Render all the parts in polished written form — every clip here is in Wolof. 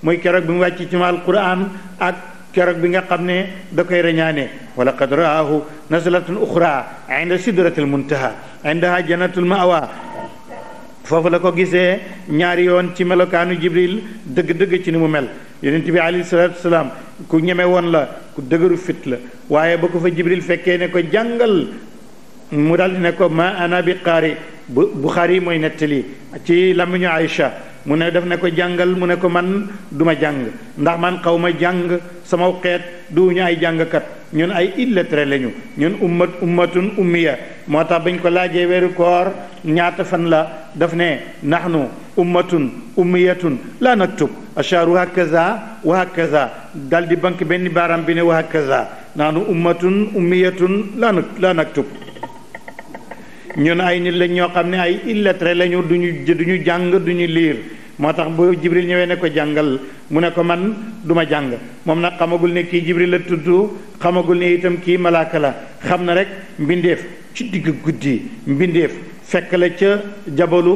muy keroog bi mu wàcc ci ma alquran ak keroog bi nga xam ne da koy reñaane wa laqad raahu nazlatan uxra inda sidratil muntaha indaha jannatul mawa foofu la ko gisee ñaari yoon ci melokaanu jibril dëgg-dëgg ci ni mu mel yonent bi alayhi salaatu wasalaam ku ñeme woon la ku dëgëru fit la waaye ba ko fa jibril fekkee ne ko jàngal mu daldi ne ko ma ana bi qaari Buxaari mooy nettali ci làmmiñu Aïcha mu ne def ne ko jàngal mu ne ko man duma jàng ndax man xaw ma jàng sama xeet duñu ay jàngkat ñun ay illettré lañu ñun ummatun ummiya moo tax bañ ko laajee weeru koor ñaata fan la daf ne nahnu ummatun ummiyatun la naktub asharu hakaza wa hakaza dal di bank benn baaram bi ne wa hakaza nahnu ummatun ummiyatun la naktub ñun ay nit lañ ñoo xam ne ay illettré lañu duñu jàng duñu liir moo tax bu jibril ñëwee ne ko jàngal mu ne ko man duma jàng moom nag xamagul ne kii jibril la tudd xamagul ne itam kii malaaka la xam na rek mbindeef ci digg guddi mbindeef fekk la ca jabalu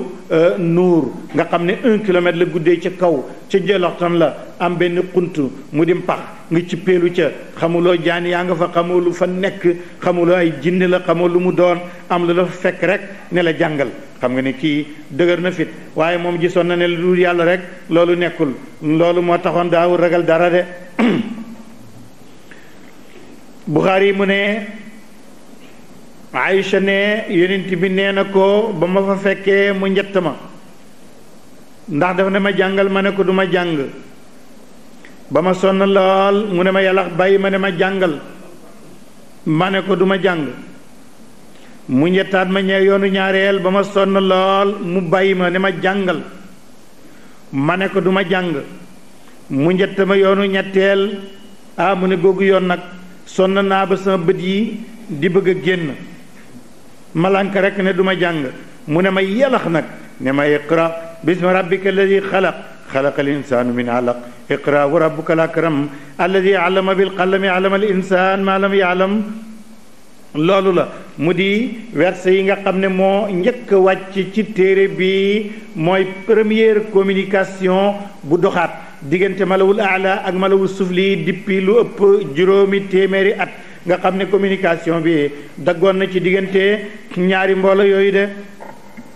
nuur nga xam ne 1 kilomètre la guddee ca kaw ca njëloxtan la am benn xunt mu di pax nga ci peelu ca xamuloo jaan yaa nga fa xamulu fa nekk xamuloo ay jinne la xamul lu mu doon am lu la fekk rek ne la jàngal xam nga ne kii dëgër na fit waaye moom gisoon na ne lu yàlla rek loolu nekkul loolu moo taxoon daawul ragal dara de Buxaari mu ne Aïcha ne yonent bi nee na ko ba ma fa fekkee mu njett ma ndax daf ne ma jàngal ma ne ko duma jàng ba ma sonn lool mu ne ma yàlla bàyyi ma ne ma jàngal ma ne ko duma jàng mu njettaat ma yoonu ñaareel ba ma sonn lool mu bàyyi ma ne ma jàngal ma ne ko duma jàng mu njett ma yoonu ñetteel mu ne googu yoon nag sonn naa ba sama bët yi di bëgg a génn malanka rek ne duma jàng mu ne ma yelax nag ne ma iqra bismi rabbika alladi xalaq xalaqa al insanu min alaq iqra wa rabbuka al akram alladi allama bil qalami allama al insan ma lam yaalam loolu la mu di verset yi nga xam ne moo njëkk wàcc ci téere bi mooy première communication bu doxaat diggante malawul aala ak malawul sufli depuis lu ëpp juróomi téeméeri at nga xam ne communication bi daggoon na ci diggante ñaari mboolo yooyu de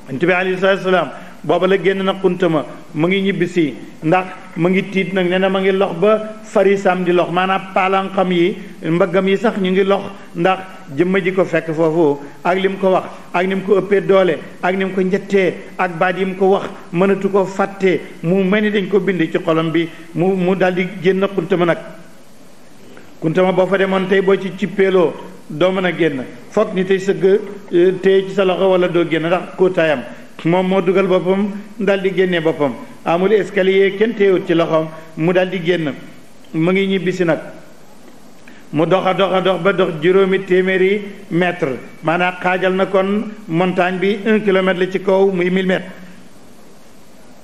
Yonent bi alayhi salaatu salaam booba la génn na xuntama mu ngi ñibbisi ndax mu ngi tiit nag nee na ma ngi lox ba farisam di lox maanaam palanxam yi mbaggam yi sax ñu ngi lox ndax jëmma ji ko fekk foofu ak li mu ko wax ak ni mu ko ëppee doole ak ni mu ko njettee ak baat yi mu ko wax mënatu ko fàtte mu mel ni dañ ko bind ci xolam bi mu daldi génn xuntama nag kuntama boo fa demoon tey boo ci cippeeloo doo mën a génn foog ni tey sëgg téye ci sa loxo wala doo génn ndax kóotaayam moom moo dugal boppam dal di génnee boppam amul escalier kenn téewut ci loxoom mu dal di génn mu ngi ñibbisi nag mu dox ba dox juróomi téeméeri mètre maanaam xaajal na kon montagne bi 1 kilomètre la ci kaw muy 1000 mètres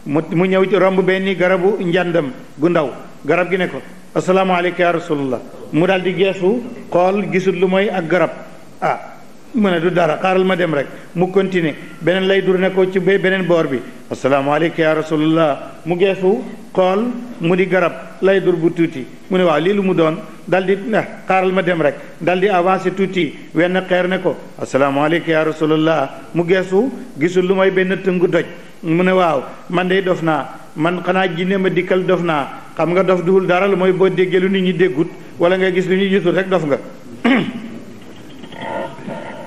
mu ñëw ci romb benn garabu njàndam gu ndaw garab gi ne ko asalaamaaleykum ya rasulullah mu daal di geesu xool gisul lu mooy ak garab mu ne du dara xaaral ma dem rek mu continuer beneen lay dur ne ko ci beneen boor bi asalaamaaleykum ya rasulullah mu geesu xool mu di garab lay dur bu tuuti mu ne waaw lii lu mu doon dal di xaaral ma dem rek dal di avancé tuuti wenn xeer ne ko asalaamaaleykum ya rasulullah mu geesu gisul lu mooy benn tëngu doj mu ne waaw man de dof naa man xanaa jinne ma dikkal dof naa xam nga dof duhul dara lu mooy boo déggee lu nit ñi déggut wala nga gis lu ñu gisul rek dof nga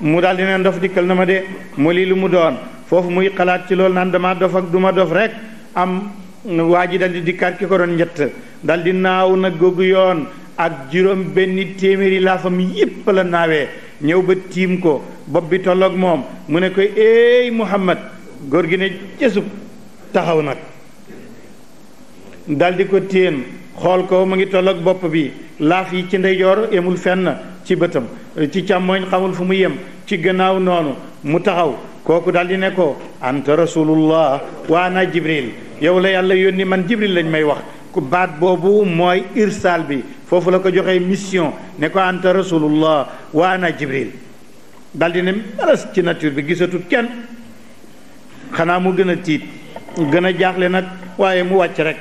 mu daal di ne dof dikkal na ma de mu lii lu mu doon foofu muy xalaat ci loolu naan dama dof ak duma dof rek am waa ji dal di dikkaat ki ko doon njett dal di naaw nag googu yoon ak juróom benn téeméeri laafam yépp la naawee ñëw ba tiim ko bopp bi tolloog moom mu ne koy éey Muhammad góor gi ne cësub taxaw nag dal di ko téen xool ko mu ngi tolloog bopp bi laaf yi ci ndeyjoor yemul fenn ci bëtam ci càmmooñ xamul fu mu yem ci gannaaw noonu mu taxaw kooku daal di ne ko anta rasulullah wa ana jibril yow la yàlla yónni man jibril lañ may wax ku baat boobu mooy irsal bi foofu la ko joxee mission ne ko anta rasulullah wa ana jibril daal di ne malas ci nature bi gisatut kenn xanaa mu gën a tiit gën a jaaxle nag waaye mu wàcc rek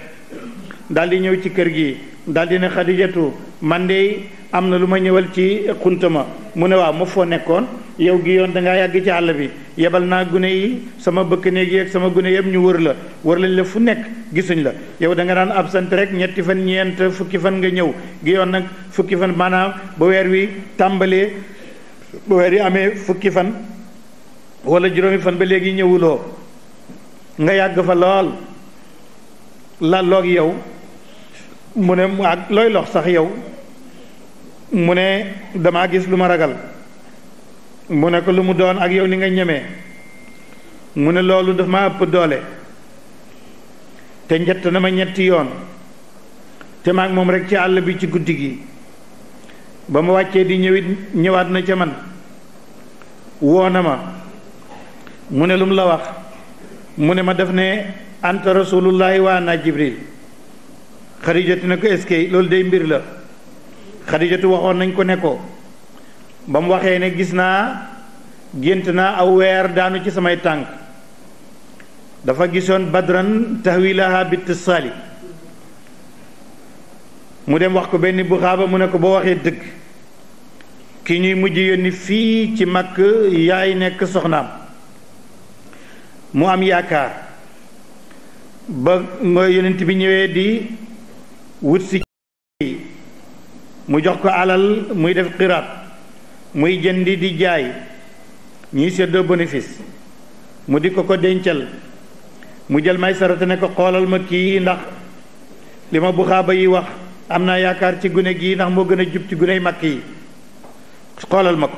daldi ñëw ci kër gi daldi ne Xadijatu man de am na lu ma ñëwal ci xuntama mu ne waaw ma foo nekkoon yow gi yoon dangaa yàgg ci àll bi yebal naa gune yi sama bëkk néeg yi ak sama gune yëpp ñu wër lañ la fu nekk gisuñ la yow da nga daan absent rek ñetti fan ñeent fukki fan nga ñëw gi yoon nag fukki fan maanaam ba weer wi tàmbalee ba weer yi amee fukki fan wala juróomi fan ba léegi ñëwuloo nga yàgg fa lool la loog yow mu ne mu ak looy lox sax yow mu ne damaa gis lu ma ragal mu ne ko lu mu doon ak yow ni nga ñemee mu ne loolu daf ma ëpp doole te njett na ma ñetti yoon te maag moom rek ci àll bi ci guddi gi ba ma wàccee di ñëwaat na ca man woo na ma mu ne lu mu la wax mu ne ma def ne anta rasulullahi wa ana jibril Xadijatu ne ko eskay loolu day mbir la Xadijatu waxoon nañ ko ne ko ba mu waxee ne gis naa gént naa aw weer daanu ci samay tànk dafa gisoon badran tahwilaha bittisaali mu dem wax ko benn bu xaaba mu ne ko boo waxee dëgg ki ñuy mujj yónni fii ci Makk yaay nekk soxnaam mu am yaakaar ba nga yonent bi ñëwee di wut si mu jox ko alal muy def xiraat muy jëndi di jaay ñuy seddoo bénéfice mu di ko dencal mu jël may sarata ne ko xoolal ma kii ndax li ma buxaaba yi wax am naa yaakaar ci gune gii ndax moo gën a jub ci guney Makk yi xoolal ma ko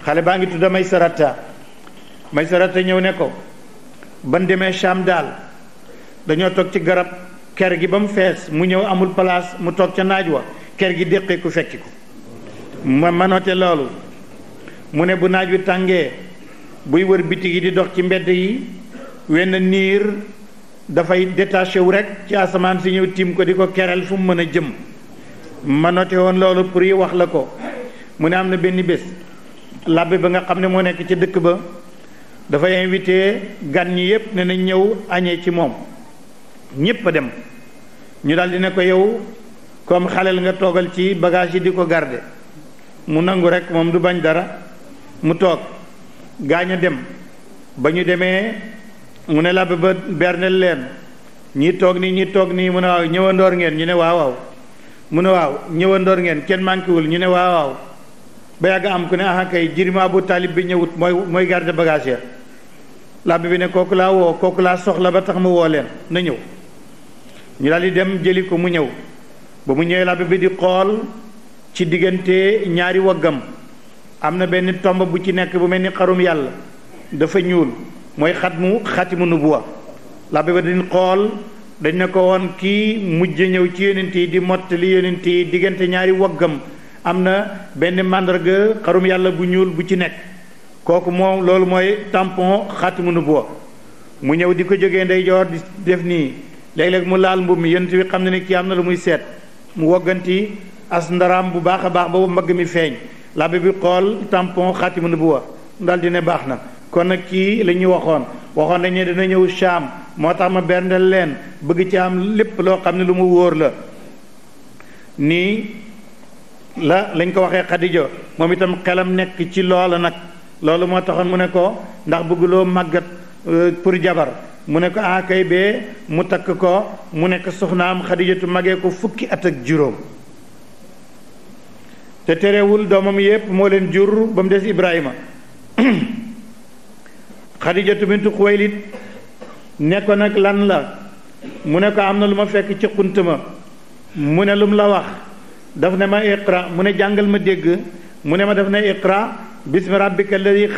xale baa ngi tudda may sarata ñëw ne ko ban demee Sham daal dañoo toog ci garab ker gi ba mu fees mu ñëw amul place mu toog ca naaj wa ker gi déqee ku fekki ko ma note loolu mu ne bu naaj wi tàngee buy wër biti gi di dox ci mbedd yi wenn niir dafay détaché wu rek ci asamaan si ñëw tiim ko di ko keral fu mu mën a jëm ma note woon loolu pour yi wax la ko mu ne am na benn bés labbe ba nga xam ne moo nekk ci dëkk ba dafay invité gan ñi yépp ne nañ ñëw añee ci moom ñépp a dem ñu daldi ne ko yow comme xaleel nga toogal ci bagage yi di ko garder mu nangu rek moom du bañ dara mu toog gaañ a dem ba ñu demee mu ne labbe ba bernel leen ñii toog nii mu ne waaw ñëwandoor ngeen ñu ne waaw waaw mu ne waaw ñëwandoor ngeen kenn manquéwul ñu ne waaw waaw ba yàgg am ku ne aha kay jirima Abu Talib bi ñëwut mooy garder bagage ya labbe bi ne kooku laa woo kooku laa soxla ba tax mu woo leen na ñëw ñu daal di dem jëli ko mu ñëw ba mu ñëwee labbe bi di xool ci diggante ñaari waggam am na benn tomb bu ci nekk bu mel ni xarum yàlla dafa ñuul mooy xatimu nubuwa labbe ba dañ xool dañ ne ko woon kii mujj ñëw ci yonent yi di mottali yonent yi diggante ñaari waggam am na benn màndarga xarum yàlla bu ñuul bu ci nekk kooku moom loolu mooy tampon xatimu nubuwa mu ñëw di ko jógee ndeyjoor di def nii léeg-léeg mu laal mbubb mi yonent bi xam ne ne kii am na lu muy seet mu wogganti as ndaraam bu baax a baax ba mbagg mi feeñ labbe bi xool tampon xatimu nubuwa daal di ne baax na kon nag kii la ñu waxoon nañ ne dina ñëw Shaam moo tax ma berndeel leen bëgg ci am lépp loo xam ne lu mu wóor la nii lañ ko waxee Xadija moom itam xelam nekk ci loola nag loolu moo taxoon mu ne ko ndax bëgguloo màggat pour jabar mu ne ko kay bee mu takk ko mu nekk soxnaam Xadijatu magee ko fukki at ak juróom te terewul doomam yépp moo leen jur ba mu des Ibrahima Xadijatu bintu Xuwaylid ne ko nag lan la mu ne ko am na lu ma fekk ci xunt ma mu ne lu mu la wax daf ne ma iqra mu ne jàngal ma dégg mu ne ma daf ne iqra bismi rabbika alladi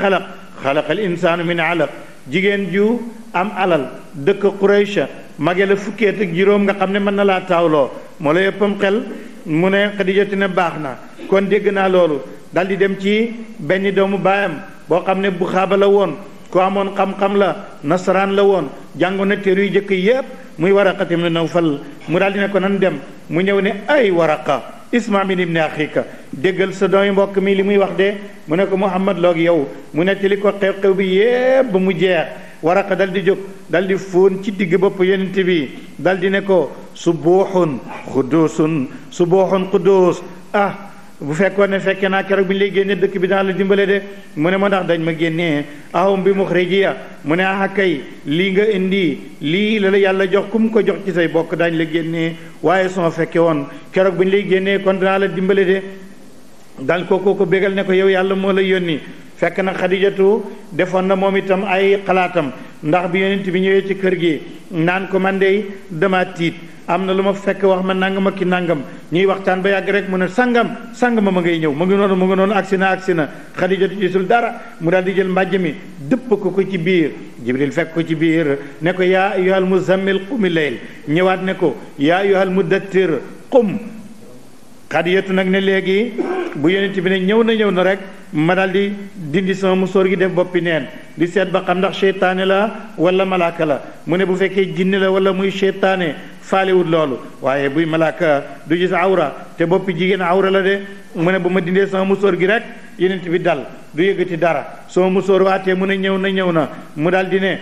xalaqal insaanu min alaq jigéen ju am alal dëkk Quraysha mage la fukki at ak juróom nga xam ne mën na laa taawloo moo la yëppam xel mu ne Xadijatu ne baax na kon dégg naa loolu dal di dem ci benn doomu baayam boo xam ne bu xaaba la woon ku amoon xam-xam la nasaraan la woon jàngoon na téere yu jëkk yépp muy Waraqa ibn Nawfal mu daal di ne ko nan dem mu ñëw ne ay Waraqa isma min ibni axika déggal sa doomi mbokk mi li muy wax de mu ne ko Muhammad loog yow mu nettali ko xew-xew bi yépp ba mu jeex Waraqa dal di jóg dal di fóon ci digg bopp yonent bi dal di ne ko subuuxun quddus bu fekkoon ne fekke naa keroog bi ñu lay génnee dëkk bi dana la dimbale de mu ne ma ndax dañ ma génnee ahum bi muxrijiya mu ne kay lii nga indi lii la yàlla jox kum ko jox ci say bokk dañ la génnee waaye soo fekke woon keroog bi ñu lay génnee kon danaa la dimbale de dal ko bégal ne ko yow yàlla moo la yónni fekk na Xadijatu defoon na moom itam ay xalaatam ndax bi yonent bi ñëwee ci kër gi naan ko man de dama tiit am na lu ma fekk wax ma nangam ak ki nangam ñuy waxtaan ba yàgg rek mu ne sangama ma ngay ñëw mu ngi noonu agsi na Xadijatu gisul dara mu daal di jël mbàjj mi dëpp ko ci biir Jibril fekk ko ci biir ne ko yaa ayyuhal muzammil qumi layl ñëwaat ne ko yaa ayyuhal mudattir qum Xadijatu nag ne léegi bu yonent bi ne ñëw na rek ma daal di dindi sama musóor gi def boppi neen di seet ba xam ndax seytaane la wala malaaka la mu ne bu fekkee jinne la wala muy seytaane faalewut loolu waaye buy malaaka du gis awra te boppi jigéen awra la de mu ne bu ma dindee sama musóor gi rek yonent bi dal du yëgati dara sama musóor waatee mu ne ñëw na mu daal di ne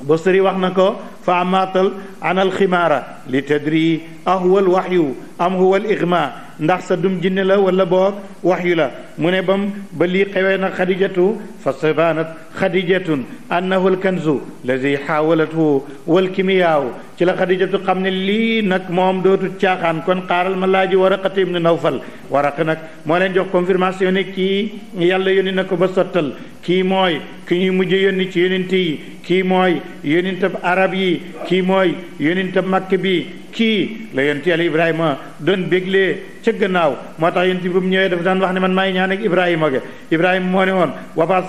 Busiri wax na ko fa amaatal anal ximaara li tadri ahuwal waxyu am huwal igma ndax sa dum jinne la wala boog waxyu la mu ne ba lii xewee na Xadijatu fa sabanat Xadijatun annahu alkanzu lazi xaawalathu wal kimiyaaw ci la Xadijatu xam ne lii nag moom dootul caaxaan kon xaaral ma laaji Waraqata ibn Nawfal Waraqa nag moo leen jox confirmation ne kii yàlla yónni na ko ba sottal kii mooy ki ñuy mujj yónni ci yónent yi kii mooy yónentab arab yi kii mooy yónentab Makka bi kii la yonent yàlla Ibrahima doon béglee ca gannaaw moo tax yonent bi bu mu ñëwee dafa daan wax ne man maay ñaan ak Ibrahima ge Ibrahima moo ne woon wabaas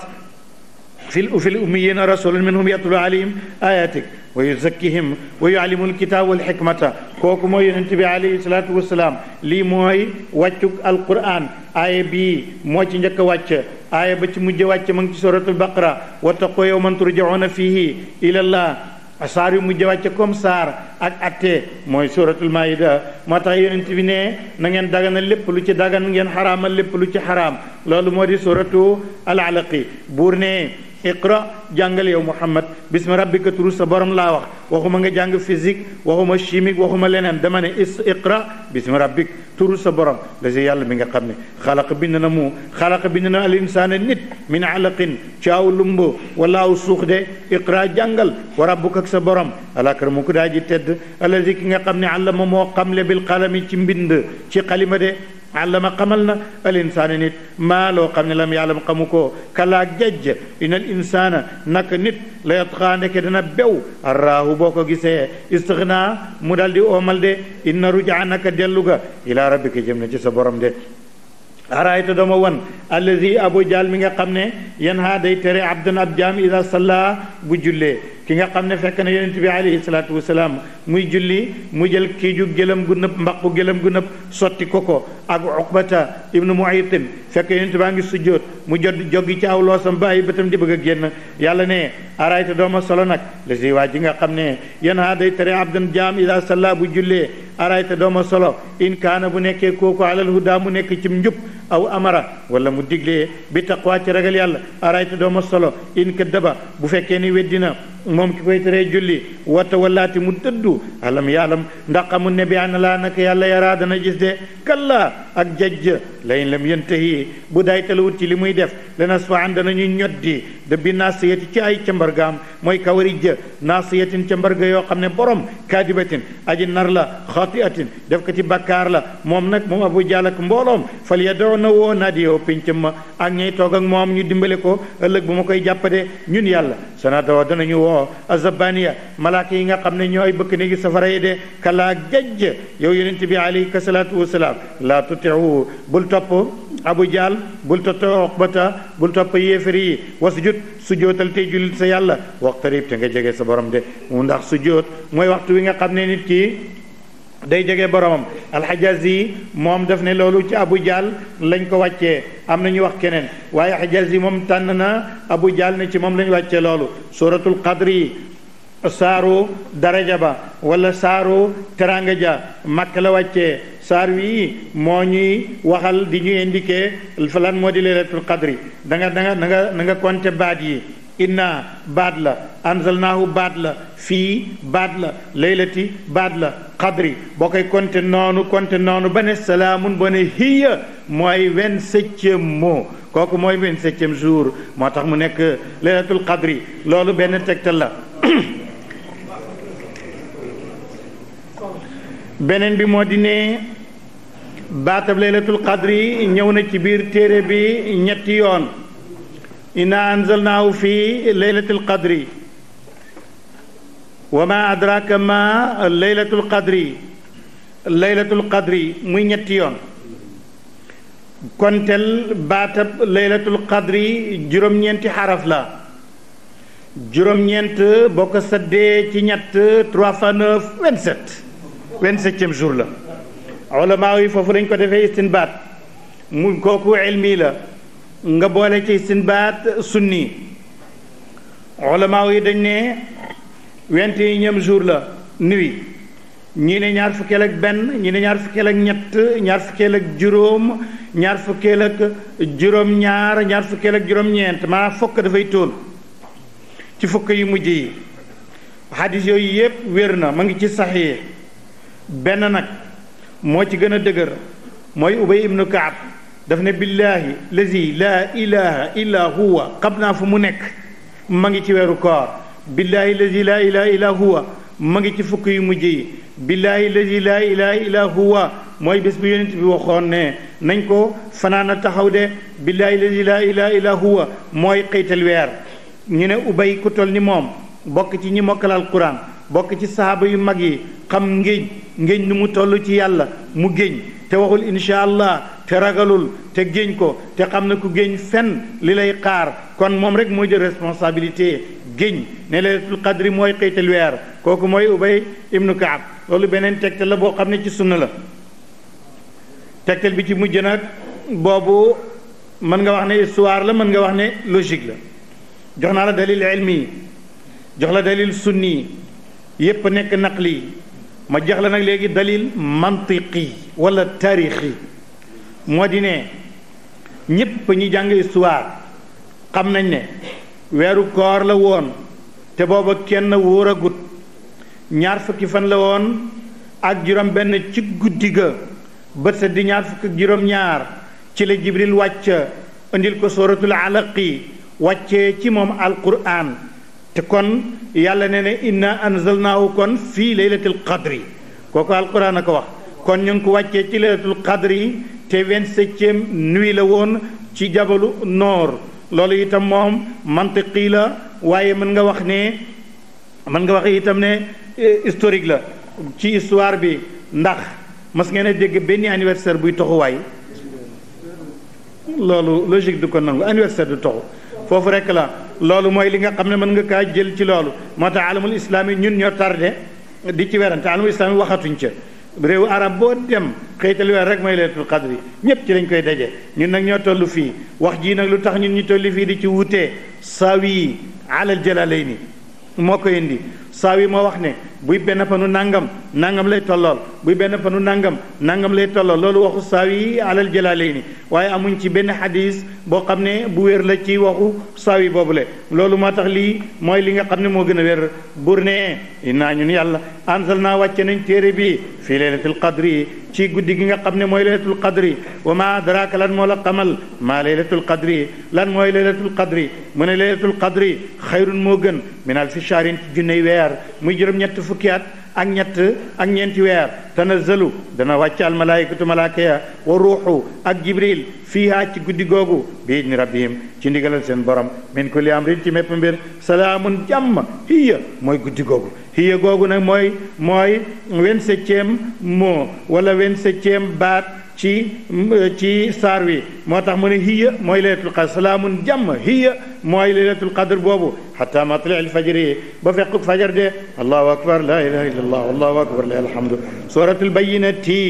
fil ummiyyiina rasulun minhum yatlu alayhim ayatik wa yuzakkihim wa yuallimul kitaab wal hikmata kooku mooy yonent bi alayhi salaatu wasalaam lii mooy wàccuk alquran aaya bii moo ci njëkk a wàcc aaya ba ci mujj wàcc ma ngi ci suratul baqara wattaqu yawman turja'una fihi ilallah saar yu mujj wàcce comme saar ak atte mooy suratul maida moo tax yonent bi ne na ngeen daganal lépp lu ci dagan ngeen xaraamal lépp lu ci xaraam loolu moo di suratu al alaqi buur ne iqra jàngal yow Muhammad bismi rabbika turu sa borom laa wax waxuma nga jàng physique waxuma chimique waxuma leneen dama ne iqra bismi rabbik turu sa borom la si yàlla bi nga xam ne xalaqa bind na al insaana nit min alaqin ci aw lumbo wala aw suux de iqra jàngal wa rabbuka ak sa borom alakramu ku daa ji tedd allazi ki nga xam ne allama moo xamle bil qalami ci mbind ci xalima de allama xamal na al insaana nit maa loo xam ne lam yaalam xamu ko kalaa jajj inal insaana naka nit la yatxaa ndeke dana bew arraahu boo ko gisee istixnaa mu dal di oomal de inna rujaa naka dellu ga ilaa rabbika jëm na ci sa borom de araayta dooma wan allazi abu jaal mi nga xam ne yan haa day tere abdan ab jaam ida salla bu jullee ki nga xam ne fekk na yonent bi alayhi salaatu wasalaam muy julli mu jël kiiju gëlëm gu nëpp mbaqu gëlëm gu nëpp sotti ko ak uqbata ibnu muaytin fekk yonent baa ngi sujjóot mu joggi ci aw loosam ba ay bëtam di bëgg a génn yàlla ne araayta dooma solo nag lasi waa ji nga xam ne yan haa day tere abdan jaam ida salla bu jullee araayta dooma solo in kaana bu nekkee kooku alal huda mu nekk ci njub aw amara wala mu diglee bi taqwa ci ragal yàlla araayta dooma solo in kaddaba bu fekkee ni weddina moom ki koy teree julli wata wallaati mu dëddu alam yaalam ndax xamul ne bi ana laa naka yàlla yaraa dana gis de kalla ak jajj layin lam yantahi bu day talawut ci li muy def lanasfa'an danañu ñoddi de bi naasiyati ci ay cambargaam mooy kawari jë naasiyatin cambarga yoo xam ne borom kaadibatin aji nar la xatiatin def ko ci bakkaar la moom nag moom abu jaal ak mbooloom fal yadoo na woo naa di yow pincam ma ak ñay toog ak moom ñu dimbale ko ëllëg bu ma koy jàppade ñun yàlla sana doo danañu woo azabaniya malaaka yi nga xam ne ñooy bëkk néegi safara yi de kalaa jajj yow yonent bi alayhi salaatu wasalaam laa tutiu bul topp abu jaal bul topp oqbata bul topp yéefari yi wasjud sujootal tey jullit sa yàlla waqtarib te nga jege sa borom de mu ndax sujoot mooy waxtu wi nga xam ne nit ki day jege boromam alxajazi moom daf ne loolu ci abu jaal lañ ko wàccee am na ñu wax keneen waaye xajazi moom tànn na abu jaal ne ci moom lañ wàccee loolu suratul qadri saaru daraja ba wala saaru teranga ja makka la wàccee saar wi moo ñuy waxal di ñu indiqué falan moo di laylatul qadri da nga compter baat yi inna baat la anzalnaahu baat la fii baat la laylati baat la qadri boo koy konte noonu ba ne salaamun ba ne hiya mooy 27e mot kooku mooy 27e jour moo tax mu nekk laylatul qadri loolu benn tegtal la beneen bi moo di ne baatab laylatul qadri ñëw na ci biir téere bi ñetti yoon inna anzalnaahu fi laylatul qadri wa ma adraka ma laylatul qadri muy ñetti yoon kontel baatab laylatul qadri juróom-ñeenti xaraf la juróom-ñeent boo ko saddee ci ñett 3 fois 9 27e jour la ulama yi foofu lañ ko defee istinbaat mu kooku ilmi la nga boole ci istinbaat sunni ulama yi dañ ne 21e jour la nuit ñii ne ñaar fukkeel ak benn ñii ne ñaar fukkeel ak ñett ñaar fukkeel ak juróom ñaar fukkeel ak juróom-ñaar ñaar fukkeel ak juróom-ñeent maanaam fukk dafay tóol ci fukk yu mujj yi xadis yooyu yépp wér na ma ngi ci saxiix benn nag moo ci gën a dëgër mooy ubay ibnu kaab daf ne billaahi lazi laa ilaha illa huwa xam naa fu mu nekk ma ngi ci weeru koor billaahi lazi laa ilaha illa huwa ma ngi ci fukk yu mujj yi billaahi lazi laa ilaha illa huwa mooy bés bi yonent bi waxoon ne nañ ko fanaana taxaw de billaahi lazi laa ilaha illa huwa mooy xëytal weer ñu ne ubay ku tol ni moom bokk ci ñi mokkal alquran bokk ci sahaaba yu mag yi xam ngéeñ nu mu toll ci yàlla mu géñ te waxul insha allah te ragalul te géñ ko te xam na ku géñ fen li lay xaar kon moom rek moo jël responsabilité géñ ne laylatul qadri mooy xëytal weer kooku mooy ubay ibnu kaab loolu beneen tegtal la boo xam ne ci sunna la tegtal bi ci mujj nag boobu mën nga wax ne histoire la mën nga wax ne logique la jox naa la dalil ilmi jox la dalil sunni yépp nekk naqli ma jox la nag léegi dalil mantiqi wala taarixi moo di ne ñépp ñi jàng histoire xam nañ ne weeru koor la woon te booba kenn wóoragut ñaar fukki fan la woon ak juróom benn ci guddi ga bët sa di ñaar fukki ak juróom ñaar ci la jibril wàcc indil ko suratul alaqi wàccee ci moom alquran te kon yàlla ne ne inna anzalnaahu kon fii laylatul qadri kooku alquran a ko wax kon ñu ngi ko wàccee ci laylatul qadri te 27e nuit la woon ci jabalu noor loolu itam moom mantiqi la waaye mën nga wax itam ne historique la ci histoire bi ndax mas ngeen a dégg benn anniversaire buy toxuwaay loolu logique du ko nangu anniversaire du toxu foofu rek la loolu mooy li nga xam ne mën nga kaa jël ci loolu moo tax alamul islaam yi ñun ñoo tardé di ci werante alamul islaam yi waxatuñ ca réewu arab boo dem xëytal weer rek mooy laylatul qadri ñépp ci lañ koy daje ñun nag ñoo toll fii wax jii nag lu tax ñun ñu toll fii di ci wutee saawi alal jalalayni moo ko indi saawi moo wax ne buy benn panu nangam lay tollool buy benn panu nangam lay tollool loolu waxu saawi alal jalaalayni waaye amuñ ci benn xadis boo xam ne bu wér la ci waxu saawi boobule loolu moo tax lii mooy li nga xam ne moo gën a wér bur ne innaa ñun yàlla ansal naa wàcce nañ téere bi fii laylatul qadri ci guddi gi nga xam ne mooy laylatul qadri wa ma adraka lan moo la xamal maa laylatul qadri lan mooy laylatul qadri mu ne laylatul qadri xayrun moo gën min alfi shahrin ci junney weer muy juróom-ñett fukki at ak ñeenti weer tanazzalu dana wàcc al malaikatu malaaka ya wa ruuxu ak jibril fiiha ci guddi googu bi idni rabbihim ci ndigalal seen borom min kulli amrin ci mépp mbir salaamun jàmm hiya mooy guddi googu hiya googu nag mooy 27e mot wala 27e baat ci saar wi moo tax mu ne hiya mooy laylatul qadr salaamun jàmm hiya mooy laylatul qadr boobu xata matli al fajri ba fekk fajar de allahu akbar la ilaha illa allah allahu akbar la alhamdu suratul bayyinati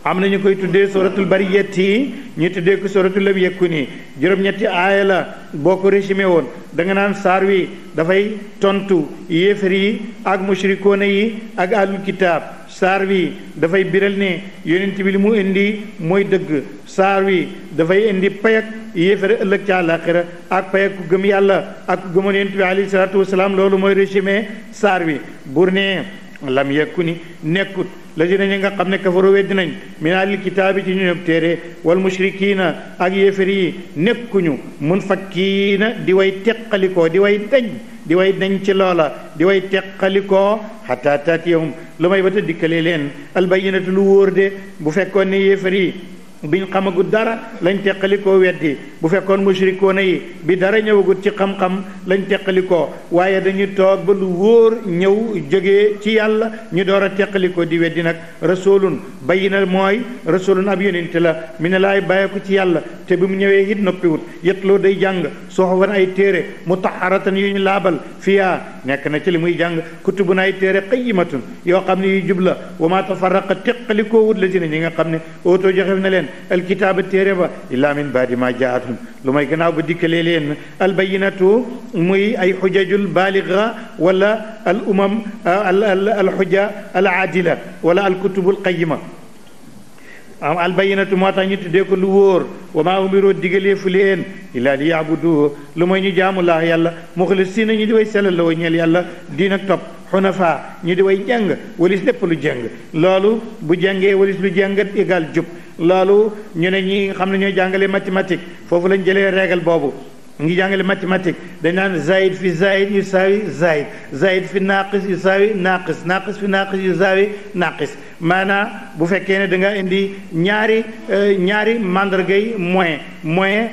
am na ñu koy tuddee suratul bariyati ñu tuddee ko suratul lam yakuni juróom-ñetti aaya la boo ko résumé woon da nga naan saar wi dafay tontu yéefar yi ak mushrikoona yi ak ahlul kitaab saar wi dafay biral ne yonent bi li mu indi mooy dëgg saar wi dafay indi payak yéefare ëllëg ci àllaaxira ak pay ku gëm yàlla ak ku gëmoon yonent bi alayhi salaatu wasalaam loolu mooy résumé saar wi buur ne lam yekku ni nekkut la dina ñi nga xam ne kafaru weddi nañ min ahlil kitaabi ci ñu ñëpp téere wal mushrikiina ak yéefar yi nekkuñu mun fakkiina di way teqalikoo di way dañ ci loola di way teqalikoo xataa taatiyahum lu may ba ta dikkalee leen albayinatu lu wóor de bu fekkoon ne yéefar yi biñ xamagut dara lañ teqalikoo weddi bu fekkoon mushrikoona yi bi dara ñëwagut ci xam-xam lañ teqalikoo waaye dañu toog ba lu wóor ñëw jógee ci yàlla ñu door a teqalikoo di weddi nag rasulun bayina mooy rasulun ab yonent la mi ne laay bàyyeeku ci yàlla te bi mu ñëwee it noppiwut yetloo day jàng soxofan ay téere mutaharatan yu ñu laabal fiyaa nekk na ci li muy jàng kutubun ay téere qayyimatun yoo xam ne yu jubla wa ma tafarraqa teqalikoo wut la si ne ñi nga xam ne ootoo joxef na leen alkitaaba téere ba illaa min baadi ma jaatum lu may gannaaw ba dikkalee leen albayinatu muy ay xujajul baaliga wala al umam al xuja al aadila wala al kutubul qayima albayinatu moo tax ñu tuddee ko lu wóor wa maa umiroo digalee fu leen illaa li yaabudu lu mooy ñu jaamu laa yàlla muxlisiina ñu di way sellal la way ñeel yàlla diin ak topp xunafa ñu di way jàng walis lépp lu jàng loolu bu jàngee walis lu jàngat égal jub loolu ñu ne ñi nga xam ne ñooy jàngale mathématique foofu lañ jëlee règle boobu ngi jàngale mathématique dañ naan zaid fi zaid yu saawi zaid fi naaqis yu saawi naaqis fi naaqis yu saawi naaqis maanaam bu fekkee ne da nga indi ñaari mandargay moyen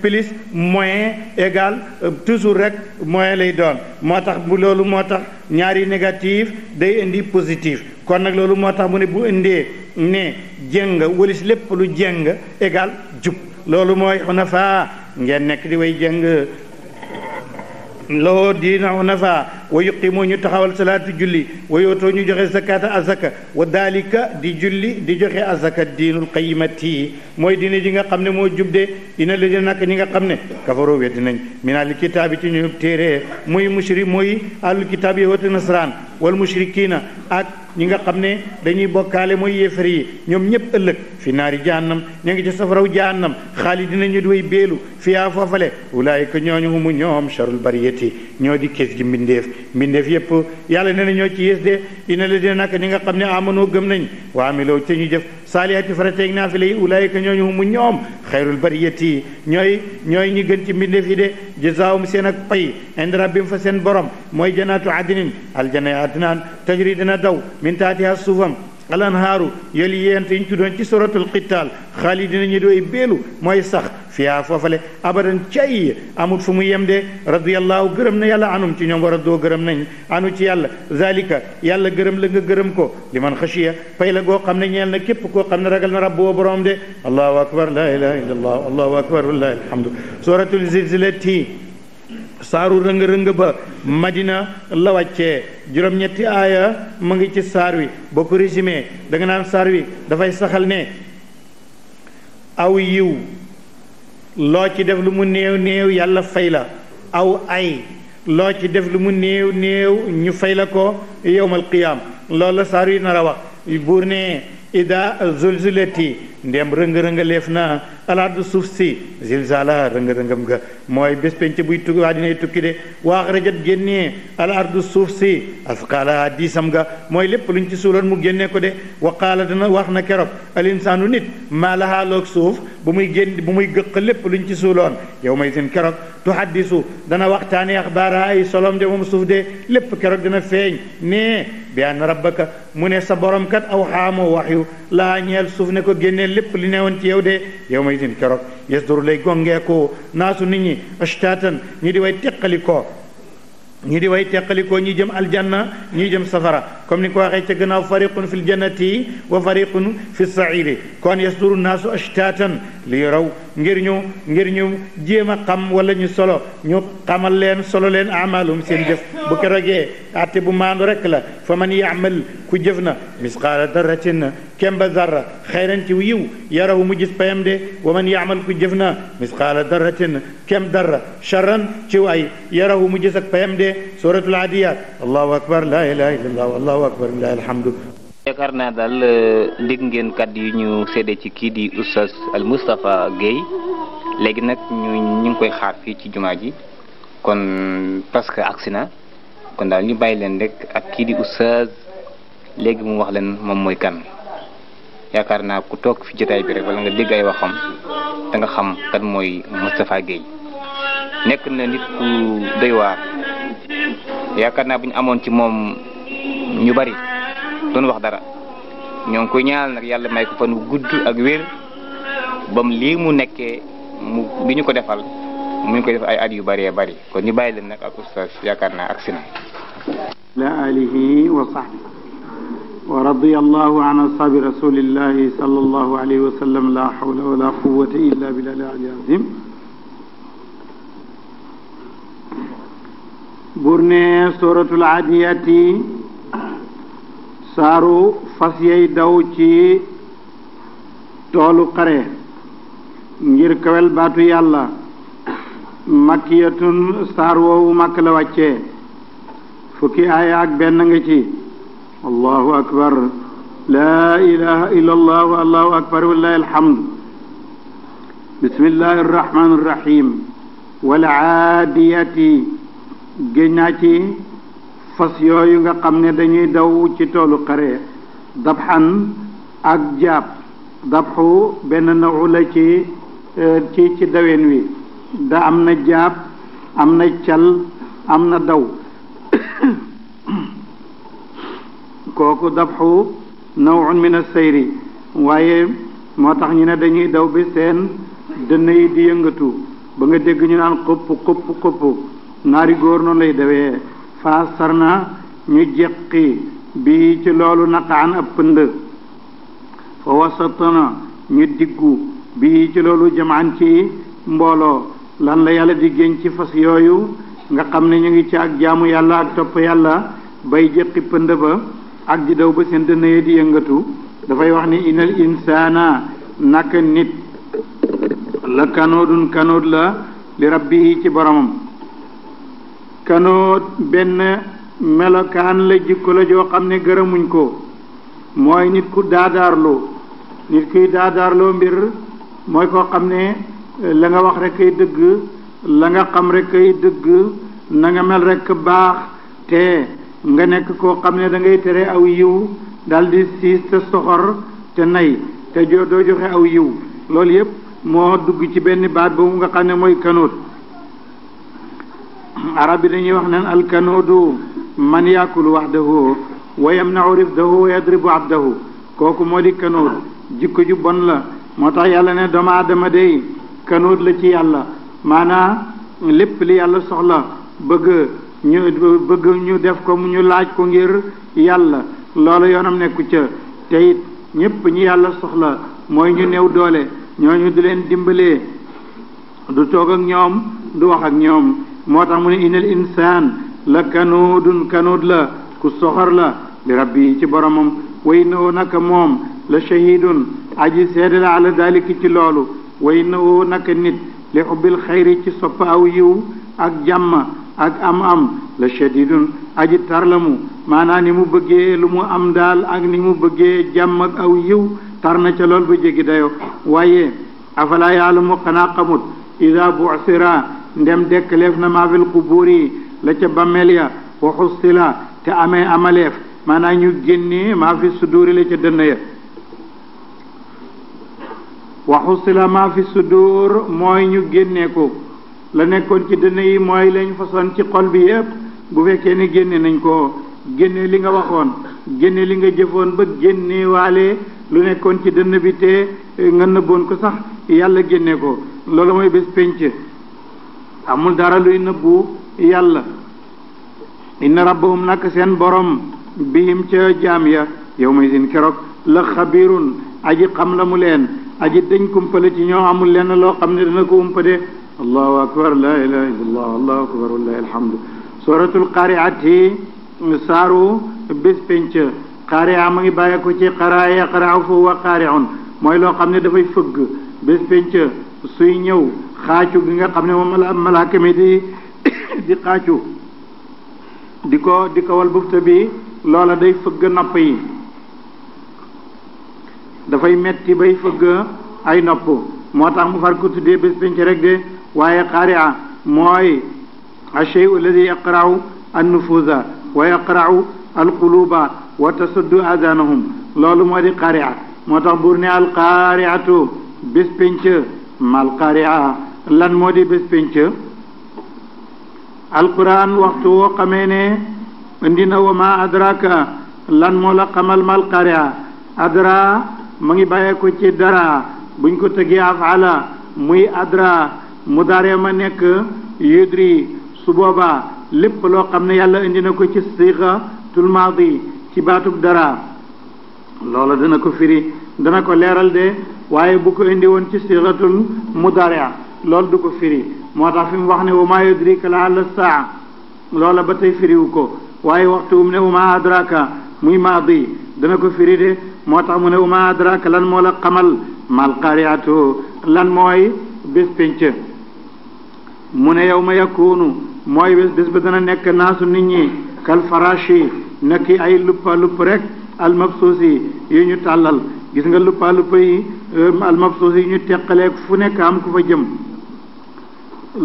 plus moyen égal toujours rek moyen lay doon moo tax bu loolu moo tax ñaari négatif day indi positif kon nag loolu moo tax mu ne bu indee ne jëng walis lépp lu jëng égal jub loolu mooy xunafa ngeen nekk di way jëng loo diina xunafa wa yuqimu ñu taxawal salaatu julli wa yootoo ñu joxe zakata azaka wa dalika di julli di joxe azaka diinul qayimati mooy diine ji nga xam ne moo jubde dina la nak ñi nga xam ne kafaroo weddi nañ min al kitaabi ci ñu téere muy ahlul kitaab yi watu nasaraan wal mushrikiina ak ñi nga xam ne dañuy bokkaale mooy yéefar yi ñoom ñëpp ëllëg fi naari jahannam ña ngi ci safaraw jahannam xaalidina ñu di way beelu fiyaa foofale ulaayika ñooñu humu ñoom sharul bariyati ñoo di kees gi mbindeef yépp yàlla nee na ñoo ci yées de dina la dina naka ñi nga xam ne amanoo gëm nañ wa amiloo te ñu jëf saalihaati farateeg naafila yi ulaayika ñooñu humu ñoom xayrul bariyati ñooy ñi gën ci mbindeef yi de jazaawum seen ak pay inda rabbim fa seen borom mooy janaatu adnin aljana ya adnaan tajri dina daw min taatiha suufam al anhaaru yoli yent yi ñu tuddoon ci suratul qital xaalidina ñu doy beelu mooy sax fiyaa foofale abadan cay amul fu mu yem de radiyallahu gërëm na yàlla anum ci ñoom war a doo gërëm nañ anu ci yàlla zalika yàlla gërëm la nga gërëm ko li man xashiya pay la goo xam ne ñeel na képp koo xam ne ragal na rabbu borom de allahu akbar la ilaha illa allah allahu akbar wallahi alhamdu suratul zilzilati saaru rëng-rëng ba madina la wàccee juróom-ñetti aaya ma ngi ci saar wi boo ko résumé da nga naan saar wi dafay saxal ne aw yiw loo ci def lu mu néew néew yàlla fay la aw ay loo ci def lu mu néew néew ñu fay la ko yowmal qiyaam loolu la saar wi nar a wax buur ne ida zulzilati ndem rëng-rëngaleef na alaardu suuf si zilzala rëng-rëngam ga mooy bés penc buy tukki waa dinay tukki de waax rajat génnee alaardu suuf si asqala diisam ga mooy lépp luñ ci suuloon mu génnee ko de waqaala dana wax na keroog al insaanu nit maa lahaa loog suuf bu muy gëq lépp luñ ci suuloon yow may seen keroog tuhaddisu dana waxtaane axbaara ay solom de moom suuf de lépp keroog dina feeñ ne bi an rabbaka mu ne sa borom kat aw xaamoo waxyu laa ñeel suuf ne ko génneel lépp li newoon ci yow de yow may sin keroog yasduru lay gongeekoo naasu nit ñi ashtatan ñi di way teqalikoo ñi jëm aljanna ñi jëm safara comme ni ko waxee ca gannaaw fariqun fil jannati wa fariqun fi sairi kon yasduru naasu ashtatan li raw ngir ñu jéem a xam wala ñu xamal leen solo leen amalum seen jëf bu keroogee atte bu maandu rek la fa man yaamal ku jëf na misqaala darratin kemba zarra xayran ci yiw yarahu mu gis payam de wa man yaamal ku jëf na misqaala darratin kem darra charran ci ay yarahu mu gis ak payam de suratul adiyat allahu akbar la ilaha illallah allahu akbar lillahi alhamdu yaakaar naa daal dégg ngeen kàddu yi ñu séddee ci kii di oustaz Al Moustapha Guèye léegi nag ñu ngi koy xaar fii ci jumaa ji kon presque agsi na kon daal ñu bàyyi leen rek ak kii di oustaz léegi mu wax leen moom mooy kan. yaakaar naa ku toog fi jotaay bi rek wala nga dégg ay waxam da nga xam kan mooy Moustapha Guèye nekk na nit ku doy waar. yaakaar naa bu ñu amoon ci moom ñu bari doon wax dara ñoo ngi koy ñaanal nag yàlla may ko fan wu gudd ak wér bam lii mu nekkee bi ñu ko defal mu ngi koy def ay at yu bëree bëri kon ñu bàyyi leen nag ak oustaz yaakaar naa ak sina la alihi wa sahbihi wa radiyallahu an ashabi rasulillahi sallallahu alayhi wa sallam la hawla wa la quwwata illa billahi al-azim. burne suratul adiyati saaru fas yey daw ci toolu xare ngir kawel baatu yàlla. makkiyatun saar woowu makk la wàccee fukki aaya ak benn nga ci. allahu akbar laa ilaha illa allah allahu akbar wallahi alhamd. bismillahi arrahmani arrahim. wal aadiyati génnaa ci fas yooyu nga xam ne dañuy daw ci toolu xare dabxan ak jaab. dabxu benn nawu la ci daween wi da am na jaab am na cal am na daw kooku dabxu nawun min as-sayri waaye moo tax ñu ne dañuy daw bi seen dënn yi di yëngatu ba nga dégg ñu naan xupp xupp xupp naari góor noonu lay dawee faa sarna ñu jeqi bi ci loolu naqaan ab pënd fa wasatna ñu diggu bi ci loolu jamaan ci mbooloo lan la yàlla di génn ci fas yooyu nga xam ne ñu ngi ci ak jaamu yàlla ak topp yàlla bay jeqi pënd ba ak di daw ba seen dënn yi di yëngatu dafay wax ni inal insaana naka nit la kanoodun kanood la li rabbihi ci boromam. kanood benn melokaan la jikko la joo xam ne gërëmuñ ko mooy nit ku daadaarloo nit kuy daadaarloo mbir mooy koo xam ne la nga wax rek ay dëgg la nga xam rek ay dëgg na nga mel rek baax te nga nekk koo xam ne da ngay tere aw yiw daldi siis te soxor te nay te doo joxe aw yiw loolu yépp moo dugg ci benn baat boobu nga xam ne mooy kanoot. arab yi dañuy wax naan alkanoodu man yaakulu waxdahu wa yamnau rifdahu wa yadribu abdahu kooku moo di kanoot jikko ju bon la moo tax yàlla ne doomu aadama day kanoot la ci yàlla maanaa lépp li yàlla soxla bëgg ñu def ko mu ñu laaj ko ngir yàlla loolu yoonam nekku ca te it ñépp ñi yàlla soxla mooy ñu néew doole ñooñu di leen dimbalee du toog ak ñoom du wax ak ñoom moo tax mu ne inal insaan la kanoodun kanood la ku soxor la li rabbi ci boromam way na naka moom la shahidun aji seede la ala daliki ci loolu way na naka nit li xubbil xayri ci sopp aw yiw ak jàmm ak am la shadidun aji tarlamu maanaam ni mu bëggee lu mu am daal ak ni mu bëggee jàmm ak aw yiw tar na ca lool ba jéggi dayo waaye afala yaalamu xanaa xamut ida bu'sira ndem dekkaleef na maa fil quburi la ca bammeel ya wa xussila te amaleef maanaam ñu génnee maa fi suduri la ca dënn ya wa xussila maa fi sudur mooy ñu génnee ko la nekkoon ci dënn yi mooy lañ façon ci xol bi yépp bu fekkee ne génne nañ ko génne li nga waxoon génne li nga jëfoon ba génne waale lu nekkoon ci dënn bi te nga nëbboon ko sax yàlla génne ko loolu mooy bés penc amul dara luy nëbbu yàlla. inna rabbahum nak seen borom bihim ca jaam ya yow may sin keroog la xabirun aji xam la mu leen aji dañ kumpale ci ñoo amul lenn loo xam ne dana ko umpade. allahu akbar la ilaha illallah allahu akbar wallahi alhamdu. suratul qari'ati saaru bés penc qari'a ma ngi bàyyi ko ci qara'a yaqra'u fa huwa qari'un mooy loo xam ne dafay fëgg bés penc suy ñëw xaacu gi nga xam ne moom malaaka mi di xaacu di ko wal bufta bi loola day fëgg nopp yi dafay metti bay fëgg ay nopp moo tax mu far ko tuddee bés penc rek de waaye qaari'a mooy ash-shay'u alladi yaqra'u an-nufuza wa yaqra'u al-quluba wa tasuddu adanahum loolu moo di qaari'a moo tax buur ne al-qaari'atu bés penc mal qaari'a lan moo di bés penc alquran waxtu woo xamee ne indi na wa ma adraka lan moo la xamal mal qaari'a adra ma ngi bàyyee ko ci dara buñ ko tëggee afala muy adra mudaare ma nekk yudri su boobaa lépp loo xam ne yàlla indi na ko ci siixatul maadi ci baatub dara loola dana ko firi dana ko leeral de waaye bu ko indi woon ci siixatul mudaare loolu du ko firi moo tax fi mu wax ne wa ma yudrika la'alla saa loola ba tey firiwu ko waaye waxtu ne wa ma adraka muy maadi dana ko firi de moo tax mu ne wa ma adraka lan moo la xamal mal qaari'atu lan mooy bés penc mu ne yawma yakunu mooy bés ba dana nekk naasu nit ñi kal farashi nekk ay luppa lupp rek al mabsuusi yi ñu tàllal gis nga luppa luppa yi al mabsuusi yi ñu teqaleeg fu nekk am ku fa jëm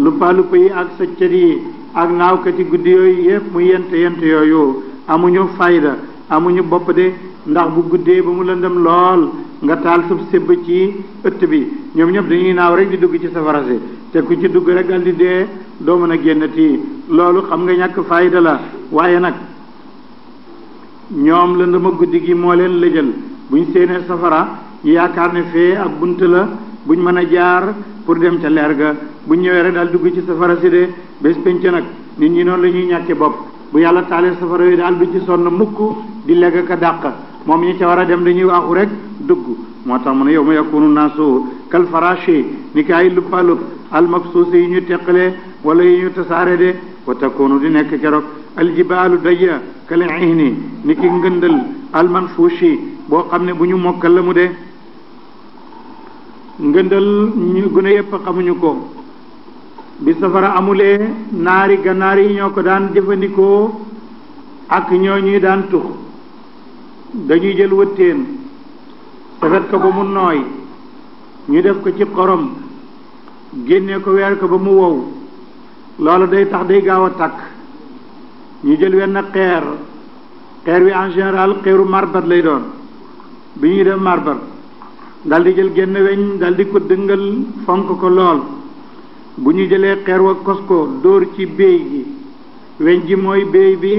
luppa luppa yi ak sëccët yi ak naawkati guddi yooyu yëpp mu yent yooyu amuñu fayda amuñu bopp de ndax bu guddee ba mu lëndëm lool nga taal sub sébb ci ëtt bi ñoom ñëpp dañuy naaw rek di dugg ci safara si te ku ci dugg rek dal di dee doo mën a génnati loolu xam nga ñàkk fayda la waaye nag ñoom lëndëma guddi gi moo leen lëjal buñ séenee safara ñu yaakaar ne fee ak bunt la buñ mën a jaar pour dem ca leer ga buñ ñëwee rek daal dugg ci safara si de bés penc nag nit ñi noonu la ñuy ñàkke bopp bu yàlla taalee safara yi daal du ci sonn mukk di legg ka dàq moom ñi ca war a dem dañuy waaxu rek dugg moo tax mu ne yow ma yakunu naasu kal farashi ni ki ay luppalub al mabsuusi yi ñu teqale wala yi ñu tasaare de wa takunu di nekk keroog aljibaalu daya kal ihni ni ki ngëndal al manfuushi boo xam ne bu ñu mokkal la mu de ngëndal ñu gën a yëpp xamuñu ko bi safara amulee naari gannaar yi ñoo ko daan jëfandikoo ak ñoo ñuy daan tux dañuy jël wëttéen safet ko ba mu nooy ñu def ko ci xorom génnee ko weer ko ba mu wow loolu day tax day gaaw a tàkk ñu jël wenn xeer wi en général xeeru marbat lay doon bi ñuy def marbat dal di jël genn weñ dal di ko dëngal fonk ko lool bu ñu jëlee xeer wa kos ko dóor ci béy gi weñ ji mooy béy bi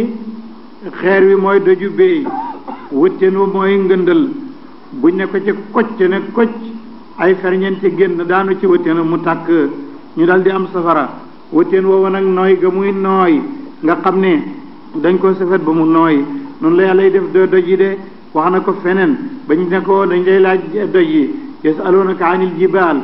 xeer wi mooy doju béy wëtteen wa mooy ngëndal buñ ne ko ci kocc ne kocc ay ferñeenti génn daanu ci wëtteen mu tàkk ñu dal di am safara wëtteen woowu nag nooy ga muy nooy nga xam ne dañ ko safet ba mu nooy noonu la yàlla def doj yi de wax na ko feneen bañ ne ko dañ lay laaj doj yi yasalunaka anil jibaal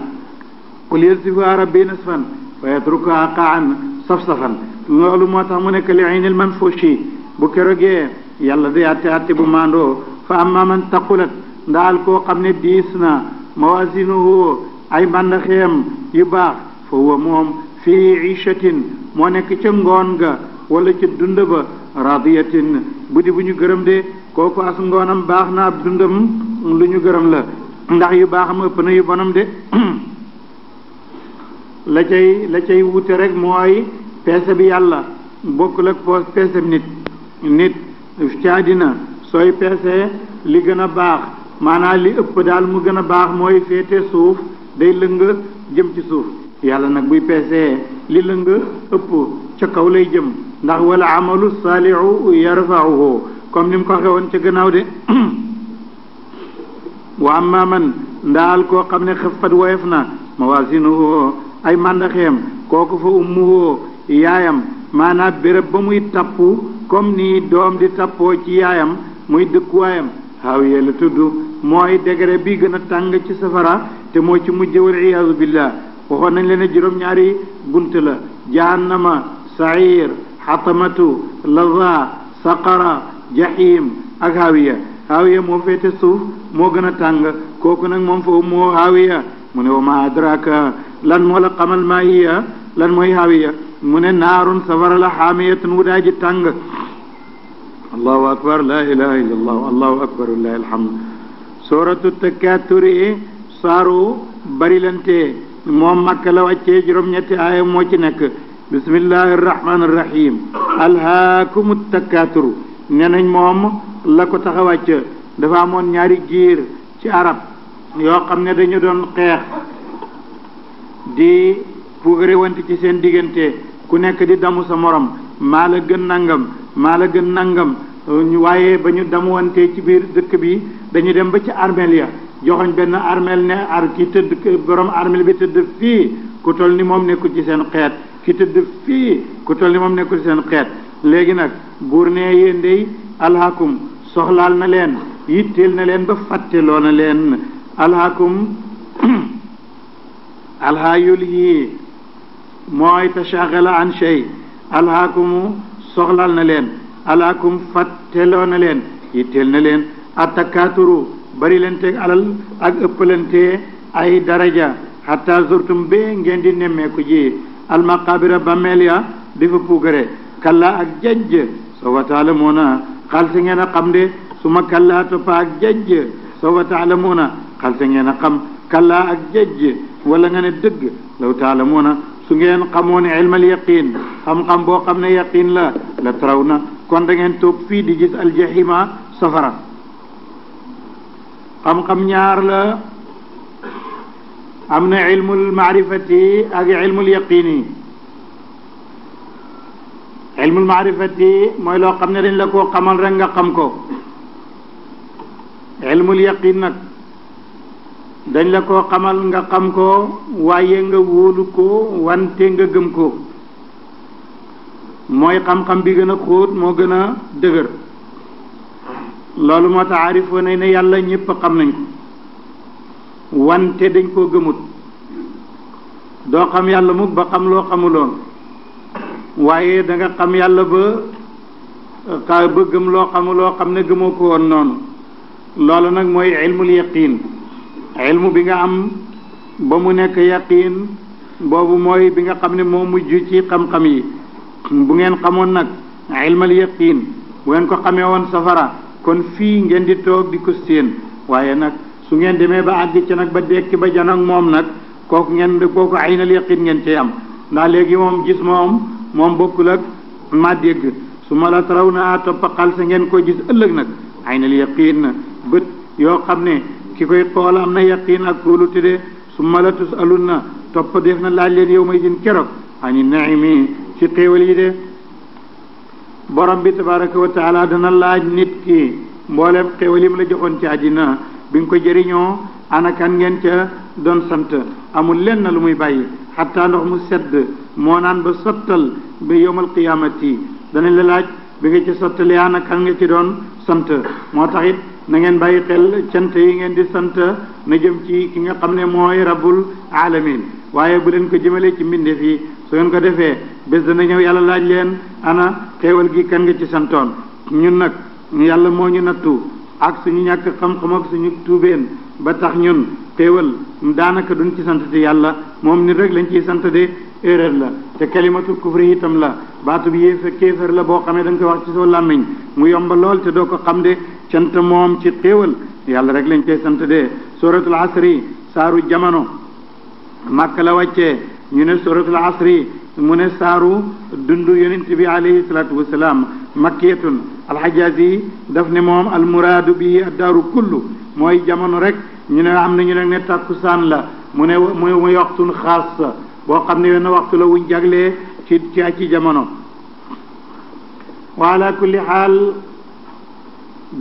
qul yansifuha rabbi nasfan fa yatrukuha qa'an safsafan loolu moo tax mu nekk li aynil manfushi bu kerogee yàlla day atte bu maandoo fa amma man taqulat ndaal koo xam ne diis na mawazinuhu ay màndaxeem yu baax fa huwa moom fii ishatin moo nekk ca ngoon ga wala ca dund ba radiyatin buddi bu ñu gërëm de kooku as ngoonam baax na ab dundam lu ñu gërëm la ndax yu baaxam ëpp na yu bonam de la cay wute rek mooy peese bi yàlla bokkul ak peese bi nit ci àddina sooy peese li gën a baax maanaam li ëpp daal mu gën a baax mooy féete suuf day lëng jëm ci suuf yàlla nag buy peese li lëng ëpp ca kaw lay jëm ndax wala amalu saalihu yarfa'uhu comme ni mu ko waxee woon ca gannaaw de wa amma man ndaal koo xam ne xëfat woyof na mawazinuhu ay màndaxeem kooku fa ummuhu yaayam maanaam béréb ba muy tappu comme ni doom di tappoo ci yaayam muy dëkkuwaayam haawiya la tudd mooy degré bi gën a tàng ci safara te moo ci mujj wal iyaazu billah waxoon nañ leen ne juróom-ñaari bunt la jahannama sair xatamatu laza saqara jahim ak haawiya moo féete suuf moo gën a tàng kooku nag moom fa ummuhu haawiya mu ne wa ma adraka lan moo la xamal maa hiya lan mooy haawiya mu ne naarun safara la xaamiyatun wu daa ji tàng allahu akbar la ilaha illa allah allahu akbar lillahi alhamd suratu takaturi saaru bari lante moom Makka la wàccee juróom-ñetti aaya moo ci nekk bismillahi irrahmani irrahim alhaakumu takkaaturu nee nañ moom la ko tax a wàcc dafa amoon ñaari giir ci arab yoo xam ne dañu doon xeex di puugare wante ci seen diggante ku nekk di damu sa morom maa la gën nangam waaye ba ñu damu wante ci biir dëkk bi dañu dem ba ci armeel ya joxoñ benn armeel ne ki tëdd borom armeel bi tëdd fii ku toll ni moom nekkul ci seen xeet ki tëdd fii ku toll ni moom nekkul ci seen xeet léegi nag buur ne yéen dey alhakum soxlaal na leen yitteel na leen ba fàtteloo na leen alhakum alhaayul yi mooy tashagala an shay alhaakumu soxlaal na leen alhakum fàtteloo na leen yitteel na leen attakaturu bari leen teg alal ak ëppalante ay daraja hatta zurtum bee ngeen di nemmeeku ji almaqabira bammeel ya di fa puugare kalla ak jajj sawfa taalamuuna xal si ngeen a xam de suma kalla toppa ak jajj sawfa taalamuuna xal si ngeen a xam kalla ak jajj wala nga ne dëgg law taalamuuna su ngeen xamoon ilmal yaqin xam-xam boo xam ne yaqin la taraw na kon da ngeen toog fii di gis aljahima safara xam-xam ñaar la am na ilmul maarifati ak ilmul yaqini ilmul maarifati mooy loo xam ne dañ la koo xamal rek nga xam ko ilmul yaqin nag dañ la koo xamal nga xam ko waaye nga wóolu ko wante nga gëm ko mooy xam-xam bi gën a xóot moo gën a dëgër loolu moo tax aarifoo ne yàlla ñëpp xam nañ ko wante dañ koo gëmut doo xam yàlla mukk ba xam loo xamuloon waaye da nga xam yàlla ba gëm loo xamuloo xam ne gëmoo ko woon noonu loolu nag mooy ilmul yaqin ilmu bi nga am ba mu nekk yaqin boobu mooy bi nga xam ne moo mujj ci xam-xam yi bu ngeen xamoon nag ilmal yaqin bu ngeen ko xamee woon safara kon fii ngeen di toog di ko séen waaye nag su ngeen demee ba àgg ci nag ba dekki ba janag moom nag kooku aynal yaqin ngeen cee am ndax léegi moom gis moom bokkul ak ma dégg su ma la taraw na toppa xal sa ngeen ko gis ëllëg nag aynal yaqin bët yoo xam ne ki koy xool am na yaqin ak kóolu tudde su ma la tusalun na topp def na laaj leen yow may din keroog ani naimi ci xéewal yi de borom bi tabaraka wa taala dana laaj nit ki mboolem xéewal yi mu la joxoon ci àddina bi nga ko jëriñoo ana kan ngeen ca doon sant amul lenn lu muy bàyyi xataa ndox mu sedd moo naan ba sottal ba yowmal qiyaamati danañ la laaj bi nga ci sottalee ana kan nga ci doon sant moo tax it na ngeen bàyyi xel cant yi ngeen di sant na jëm ci ki nga xam ne mooy rabbul alamin waaye bu leen ko jëmalee ci mbindeef yi su ngeen ko defee bés dana ñëw yàlla laaj leen ana xéewal gi kan nga ci santoon ñun nag yàlla moo ñu nattu ak suñu ñàkk xam-xam ak suñu tuubeen ba tax ñun xéewal daanaka duñ ci sant te yàlla moom nit rek lañ ciy sant de erreur la te kalimatul kufri itam la baatu bi kéefër la boo xamee da nga koy wax ci soo làmmiñ mu yomba lool te doo ko xam de cant moom ci xéewal yàlla rek lañ koy sant de suratul asri saaru jamono Makka la wàccee ñu ne suratul asri mu ne saaru dundu yonent bi alayhi salatu wasalaam makkiyatun alxajazi daf ne moom almuraadu bi addaaru kullu mooy jamono rek ñu ne am na ñu ne takkusaan la mu ne muy waxtun xaas boo xam ne wenn waxtu la wuñ jaglee ci jamono wa ala kulli xaal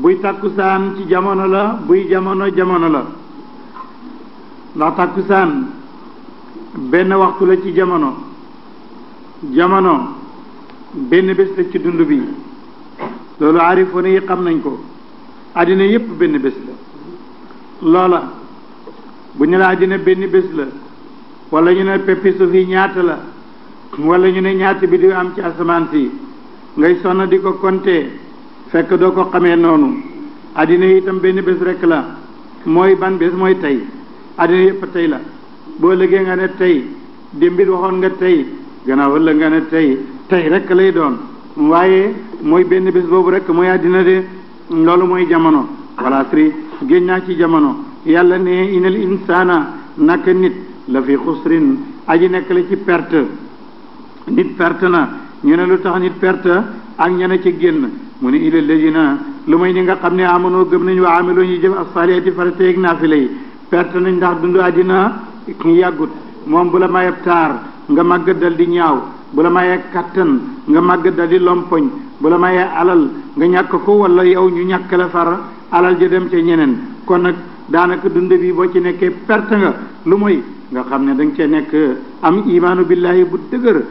buy takkusaan ci jamono la buy jamono la ndax takkusaan benn waxtu la ci jamono benn bés la ci dund bi loolu aarifoon yi xam nañ ko àddina yépp benn bés la loola bu ñu la àddina benn bés la wala ñu ne peppi suuf yi ñaata la wala ñu ne ñaata bi di am ci asamaan si ngay sonn di ko compter fekk doo ko xamee noonu àddina yi itam benn bés rek la mooy ban bés mooy tey àddina yépp tey la boo lëgee nga ne tey démbit waxoon nga tey gannaaw wala nga ne tey rek lay doon waaye mooy benn bés boobu rek mooy àddina de loolu mooy jamono wala sri génn naa ci jamono yàlla ne inal insana naka nit la fi xusrin aji nekk la ci perte nit perte na ñu ne lu tax nit perte ak ñene ci génn mu ne ila ladina lu may ñi nga xam ne amanoo gëm nañu wa amiloo ñu jëf as-salihati farata yeeg naafila yi perte nañ ndax dundu àddina yàggut moom bu la mayeb taar nga màgg dal di ñaaw bu la mayee kattan nga màgg dal di lompoñ bu la mayee alal nga ñàkk ko wala yow ñu ñàkk la far alal ja dem ca ñeneen kon nag daanaka dund bi boo ci nekkee perte nga lu mooy nga xam ne da nga cee nekk am imaanu billahi bu dëgër